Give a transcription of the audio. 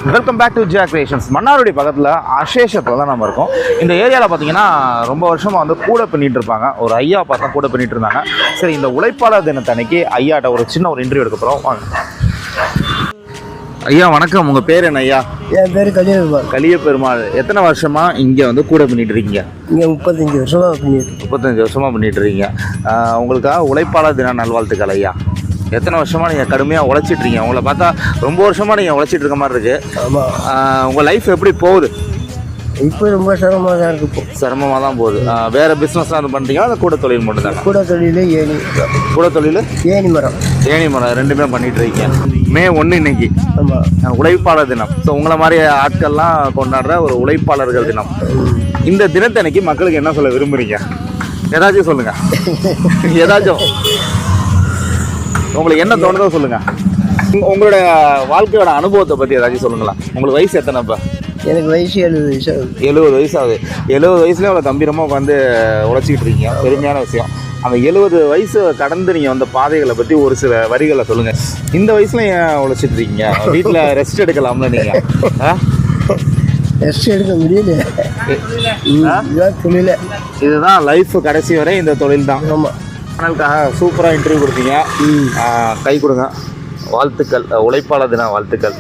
Welcome back to Jiya Creations. Mannargudi பக்கத்தில் அசேஷத்தில் தான் நம்ம இருக்கோம். இந்த ஏரியாவில் பார்த்தீங்கன்னா ரொம்ப வருஷமாக வந்து கூட பண்ணிட்டு இருப்பாங்க. ஒரு ஐயா பார்த்தா கூட பண்ணிட்டு இருந்தாங்க. சரி, இந்த உழைப்பாளர் தினத்தன்னைக்கு ஐயாட்ட ஒரு சின்ன ஒரு இன்டர்வியூ எடுக்க போகிறோம். வாங்க ஐயா. வணக்கம். உங்கள் பேர் என்ன ஐயா? என் பேர் கலியபெருமாள். கலியபெருமாள். எத்தனை வருஷமாக இங்கே வந்து கூட பண்ணிட்டு இருக்கீங்க? இங்கே 35 வருஷமாக பண்ணிட்டு. 35 வருஷமாக பண்ணிட்டு இருக்கீங்க. உங்களுக்காக உழைப்பாளர் தின நல்வாழ்த்துக்கள் ஐயா. எத்தனை வருஷமாக நீங்கள் கடுமையாக உழைச்சிட்ருக்கீங்க? உங்களை பார்த்தா ரொம்ப வருஷமாக நீங்கள் உழைச்சிட்டு இருக்க மாதிரி இருக்குது. ஆமாம். உங்கள் லைஃப் எப்படி போகுது? இப்போ ரொம்ப சிரமமாக தான் இருக்குது. சிரமமாக தான் போகுது. வேறு பிஸ்னஸ்லாம் இது பண்ணுறீங்களா? அந்த கூட தொழில் மட்டும் தான்? கூட தொழில் ஏணி. கூட தொழில் ஏணி மரம். ஏணி மரம் ரெண்டுமே பண்ணிகிட்டு இருக்கீங்க. May 1 இன்னைக்கு. ஆமாம், உழைப்பாளர் தினம். ஸோ உங்களை மாதிரி ஆட்கள்லாம் கொண்டாடுற ஒரு உழைப்பாளர்கள் தினம். இந்த தினத்தன்னைக்கு மக்களுக்கு என்ன சொல்ல விரும்புகிறீங்க? ஏதாச்சும் சொல்லுங்கள். ஏதாச்சும் உங்களுக்கு என்ன தோணுதோ சொல்லுங்கள். உங்களோட வாழ்க்கையோட அனுபவத்தை பற்றி ஏதாச்சும் சொல்லுங்களா? உங்களுக்கு வயசு எத்தனை? இப்போ எனக்கு வயசு 70 வயசு ஆகுது. 70 வயசு ஆகுது. 70 வயசுலேயே அவ்வளோ கம்பீரமாக வந்து உழைச்சிக்கிட்டு இருக்கீங்க. பெருமையான விஷயம். அந்த 70 வயசு கடந்து நீங்கள் வந்த பாதைகளை பற்றி ஒரு சில வரிகளை சொல்லுங்கள். இந்த வயசில் ஏன் உழைச்சிட்டு இருக்கீங்க? வீட்டில் ரெஸ்ட் எடுக்கலாம்ல நீங்கள்? ரெஸ்ட் எடுக்க முடியல. இதுதான் தொழில். இதுதான் லைஃப். கடைசி வரை இந்த தொழில் தான். ஆமாம். சேனலுக்காக சூப்பராக இன்டர்வியூ கொடுத்தீங்க. கை கொடுங்க. வாழ்த்துக்கள். உழைப்பாளர் தின வாழ்த்துக்கள்.